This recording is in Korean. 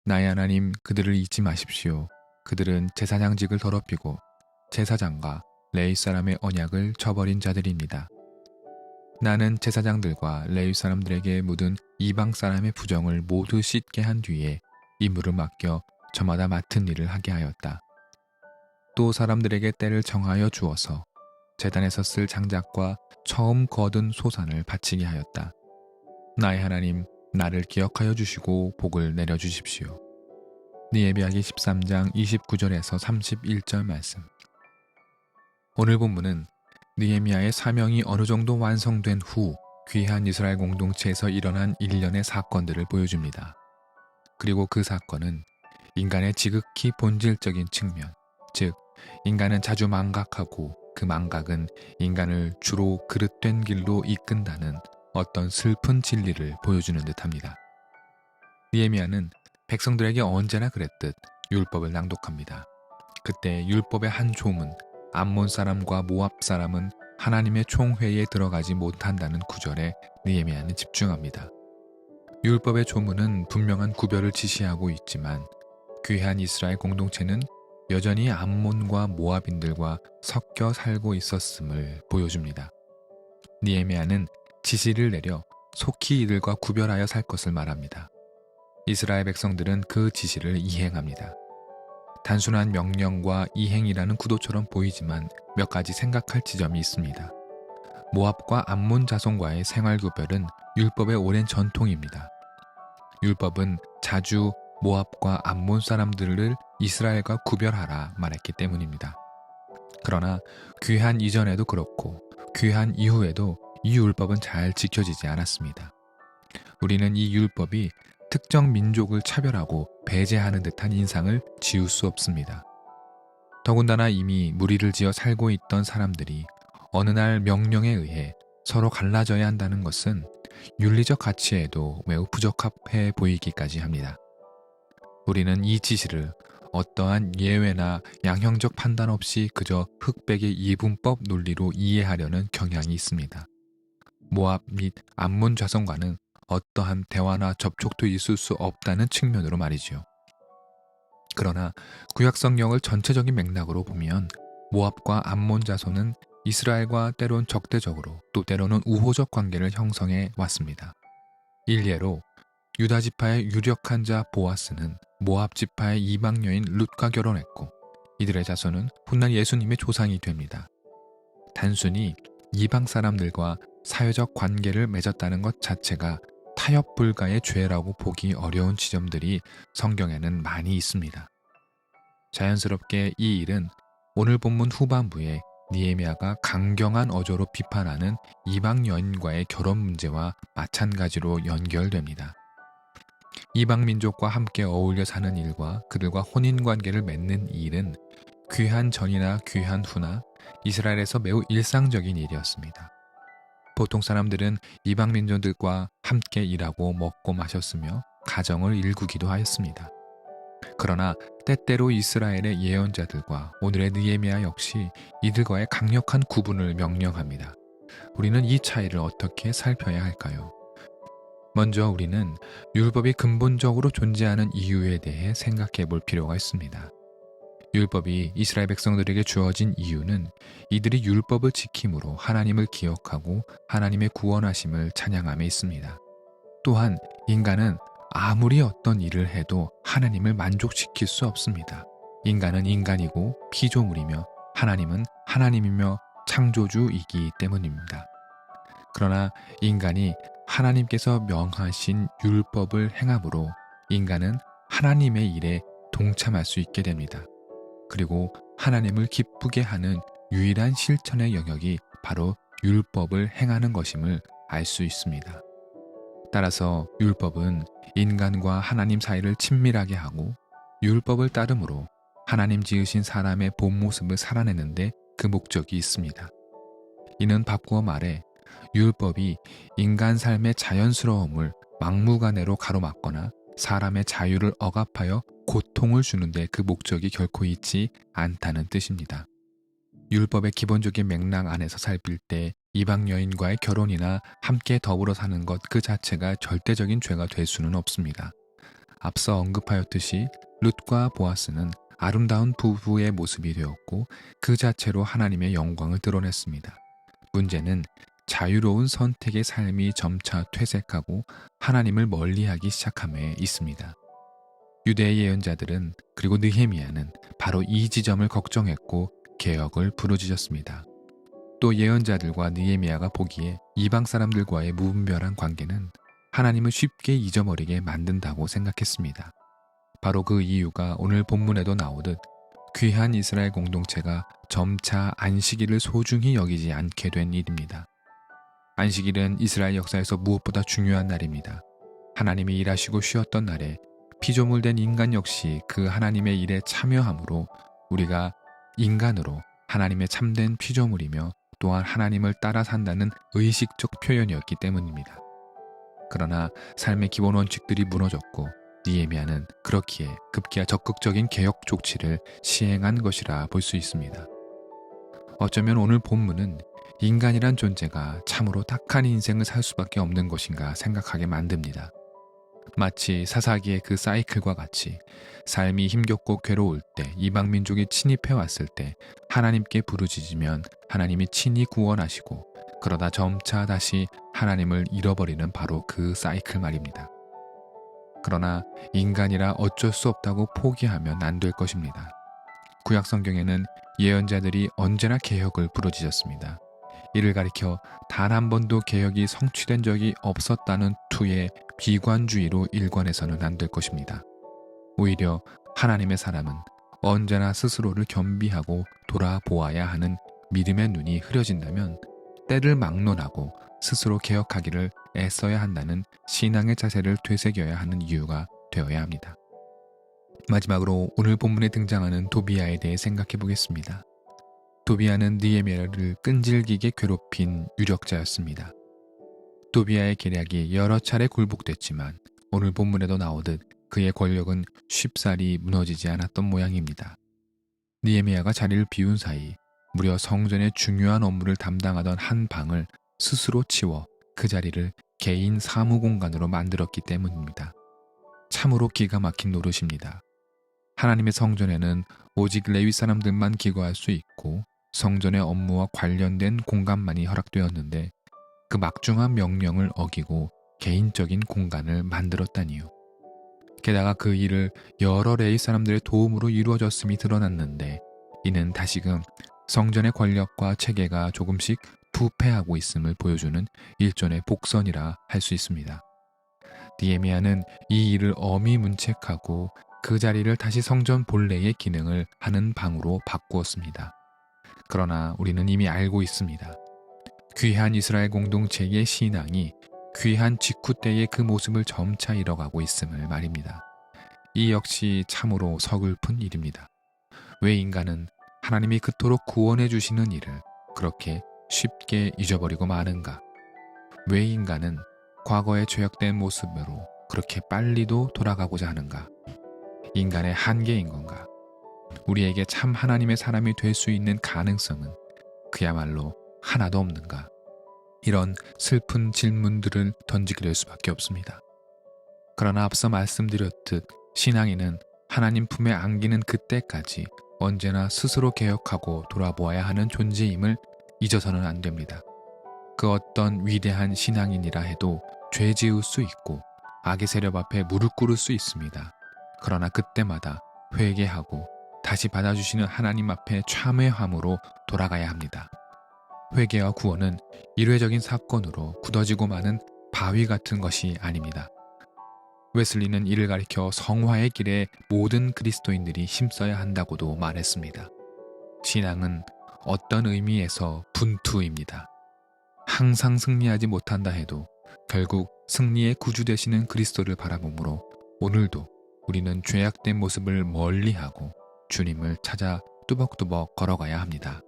나의 하나님, 그들을 잊지 마십시오. 그들은 제사장직을 더럽히고 제사장과 레위 사람의 언약을 저버린 자들입니다. 나는 제사장들과 레위 사람들에게 묻은 이방 사람의 부정을 모두 씻게 한 뒤에 임무를 맡겨 저마다 맡은 일을 하게 하였다. 또 사람들에게 때를 정하여 주어서 제단에서 쓸 장작과 처음 거둔 소산을 바치게 하였다. 나의 하나님, 나를 기억하여 주시고 복을 내려 주십시오. 느헤미야기 13장 29절에서 31절 말씀. 오늘 본문은 느헤미야의 사명이 어느 정도 완성된 후 귀한 이스라엘 공동체에서 일어난 일련의 사건들을 보여줍니다. 그리고 그 사건은 인간의 지극히 본질적인 측면, 즉 인간은 자주 망각하고 그 망각은 인간을 주로 그릇된 길로 이끈다는 어떤 슬픈 진리를 보여주는 듯합니다. 느헤미야는 백성들에게 언제나 그랬듯 율법을 낭독합니다. 그때 율법의 한 조문, 암몬 사람과 모압 사람은 하나님의 총회에 들어가지 못한다는 구절에 느헤미야는 집중합니다. 율법의 조문은 분명한 구별을 지시하고 있지만 귀한 이스라엘 공동체는 여전히 암몬과 모압인들과 섞여 살고 있었음을 보여줍니다. 느헤미야는 지시를 내려 속히 이들과 구별하여 살 것을 말합니다. 이스라엘 백성들은 그 지시를 이행합니다. 단순한 명령과 이행이라는 구도처럼 보이지만 몇 가지 생각할 지점이 있습니다. 모압과 암몬 자손과의 생활 구별은 율법의 오랜 전통입니다. 율법은 자주 모압과 암몬 사람들을 이스라엘과 구별하라 말했기 때문입니다. 그러나 귀한 이전에도 그렇고 귀한 이후에도 이 율법은 잘 지켜지지 않았습니다. 우리는 이 율법이 특정 민족을 차별하고 배제하는 듯한 인상을 지울 수 없습니다. 더군다나 이미 무리를 지어 살고 있던 사람들이 어느 날 명령에 의해 서로 갈라져야 한다는 것은 윤리적 가치에도 매우 부적합해 보이기까지 합니다. 우리는 이 지시를 어떠한 예외나 양형적 판단 없이 그저 흑백의 이분법 논리로 이해하려는 경향이 있습니다. 모압 및 암몬 자손과는 어떠한 대화나 접촉도 있을 수 없다는 측면으로 말이지요. 그러나 구약 성경을 전체적인 맥락으로 보면 모압과 암몬 자손은 이스라엘과 때론 적대적으로 또 때로는 우호적 관계를 형성해 왔습니다. 일례로 유다 지파의 유력한 자 보아스는 모압 지파의 이방 여인 룻과 결혼했고 이들의 자손은 훗날 예수님의 조상이 됩니다. 단순히 이방 사람들과 사회적 관계를 맺었다는 것 자체가 타협 불가의 죄라고 보기 어려운 지점들이 성경에는 많이 있습니다. 자연스럽게 이 일은 오늘 본문 후반부에 느헤미야가 강경한 어조로 비판하는 이방 여인과의 결혼 문제와 마찬가지로 연결됩니다. 이방 민족과 함께 어울려 사는 일과 그들과 혼인관계를 맺는 이 일은 귀한 전이나 귀한 후나 이스라엘에서 매우 일상적인 일이었습니다. 보통 사람들은 이방 민족들과 함께 일하고 먹고 마셨으며 가정을 일구기도 하였습니다. 그러나 때때로 이스라엘의 예언자들과 오늘의 느헤미야 역시 이들과의 강력한 구분을 명령합니다. 우리는 이 차이를 어떻게 살펴야 할까요? 먼저 우리는 율법이 근본적으로 존재하는 이유에 대해 생각해 볼 필요가 있습니다. 율법이 이스라엘 백성들에게 주어진 이유는 이들이 율법을 지킴으로 하나님을 기억하고 하나님의 구원하심을 찬양함에 있습니다. 또한 인간은 아무리 어떤 일을 해도 하나님을 만족시킬 수 없습니다. 인간은 인간이고 피조물이며 하나님은 하나님이며 창조주이기 때문입니다. 그러나 인간이 하나님께서 명하신 율법을 행함으로 인간은 하나님의 일에 동참할 수 있게 됩니다. 그리고 하나님을 기쁘게 하는 유일한 실천의 영역이 바로 율법을 행하는 것임을 알 수 있습니다. 따라서 율법은 인간과 하나님 사이를 친밀하게 하고 율법을 따름으로 하나님 지으신 사람의 본 모습을 살아내는데 그 목적이 있습니다. 이는 바꾸어 말해 율법이 인간 삶의 자연스러움을 막무가내로 가로막거나 사람의 자유를 억압하여 고통을 주는데 그 목적이 결코 있지 않다는 뜻입니다. 율법의 기본적인 맥락 안에서 살필 때 이방 여인과의 결혼이나 함께 더불어 사는 것 그 자체가 절대적인 죄가 될 수는 없습니다. 앞서 언급하였듯이 룻과 보아스는 아름다운 부부의 모습이 되었고 그 자체로 하나님의 영광을 드러냈습니다. 문제는 자유로운 선택의 삶이 점차 퇴색하고 하나님을 멀리하기 시작함에 있습니다. 유대의 예언자들은 그리고 느헤미야는 바로 이 지점을 걱정했고 개혁을 부르짖었습니다. 또 예언자들과 느헤미야가 보기에 이방 사람들과의 무분별한 관계는 하나님을 쉽게 잊어버리게 만든다고 생각했습니다. 바로 그 이유가 오늘 본문에도 나오듯 귀한 이스라엘 공동체가 점차 안식일을 소중히 여기지 않게 된 일입니다. 안식일은 이스라엘 역사에서 무엇보다 중요한 날입니다. 하나님이 일하시고 쉬었던 날에 피조물된 인간 역시 그 하나님의 일에 참여함으로 우리가 인간으로 하나님의 참된 피조물이며 또한 하나님을 따라 산다는 의식적 표현이었기 때문입니다. 그러나 삶의 기본 원칙들이 무너졌고 느헤미야는 그렇기에 급기야 적극적인 개혁 조치를 시행한 것이라 볼 수 있습니다. 어쩌면 오늘 본문은 인간이란 존재가 참으로 tak한 인생을 살 수밖에 없는 것인가 생각하게 만듭니다. 마치 사사기의 그 사이클과 같이 삶이 힘겹고 괴로울 때 이방 민족이 침입해 왔을 때 하나님께 부르짖으면 하나님이 친히 구원하시고 그러다 점차 다시 하나님을 잃어버리는 바로 그 사이클 말입니다. 그러나 인간이라 어쩔 수 없다고 포기하면 안 될 것입니다. 구약 성경에는 예언자들이 언제나 개혁을 부르짖었습니다. 이를 가리켜 단 한 번도 개혁이 성취된 적이 없었다는 투의 비관주의로 일관해서는 안 될 것입니다. 오히려 하나님의 사람은 언제나 스스로를 겸비하고 돌아보아야 하는 믿음의 눈이 흐려진다면 때를 막론하고 스스로 개혁하기를 애써야 한다는 신앙의 자세를 되새겨야 하는 이유가 되어야 합니다. 마지막으로 오늘 본문에 등장하는 도비아에 대해 생각해 보겠습니다. 도비아는 느헤미야를 끈질기게 괴롭힌 유력자였습니다. 도비아의 계략이 여러 차례 굴복됐지만 오늘 본문에도 나오듯 그의 권력은 쉽사리 무너지지 않았던 모양입니다. 느헤미야가 자리를 비운 사이 무려 성전의 중요한 업무를 담당하던 한 방을 스스로 치워 그 자리를 개인 사무 공간으로 만들었기 때문입니다. 참으로 기가 막힌 노릇입니다. 하나님의 성전에는 오직 레위 사람들만 기거할 수 있고 성전의 업무와 관련된 공간만이 허락되었는데 그 막중한 명령을 어기고 개인적인 공간을 만들었다니요. 게다가 그 일을 여러 레위 사람들의 도움으로 이루어졌음이 드러났는데 이는 다시금 성전의 권력과 체계가 조금씩 부패하고 있음을 보여주는 일종의 복선이라 할 수 있습니다. 느헤미야는 이 일을 엄히 문책하고 그 자리를 다시 성전 본래의 기능을 하는 방으로 바꾸었습니다. 그러나 우리는 이미 알고 있습니다. 귀한 이스라엘 공동체의 신앙이 귀한 직후 때의 그 모습을 점차 잃어가고 있음을 말입니다. 이 역시 참으로 서글픈 일입니다. 왜 인간은 하나님이 그토록 구원해 주시는 일을 그렇게 쉽게 잊어버리고 마는가? 왜 인간은 과거의 죄악된 모습으로 그렇게 빨리도 돌아가고자 하는가? 인간의 한계인 건가? 우리에게 참 하나님의 사람이 될 수 있는 가능성은 그야말로 하나도 없는가? 이런 슬픈 질문들을 던지게 될 수밖에 없습니다. 그러나 앞서 말씀드렸듯 신앙인은 하나님 품에 안기는 그때까지 언제나 스스로 개혁하고 돌아보아야 하는 존재임을 잊어서는 안 됩니다. 그 어떤 위대한 신앙인이라 해도 죄 지을 수 있고 악의 세력 앞에 무릎 꿇을 수 있습니다. 그러나 그때마다 회개하고 다시 받아주시는 하나님 앞에 참회함으로 돌아가야 합니다. 회개와 구원은 일회적인 사건으로 굳어지고 마는 바위 같은 것이 아닙니다. 웨슬리는 이를 가리켜 성화의 길에 모든 그리스도인들이 힘써야 한다고도 말했습니다. 신앙은 어떤 의미에서 분투입니다. 항상 승리하지 못한다 해도 결국 승리의 구주 되시는 그리스도를 바라보므로 오늘도 우리는 죄악된 모습을 멀리하고 주님을 찾아 뚜벅뚜벅 걸어가야 합니다.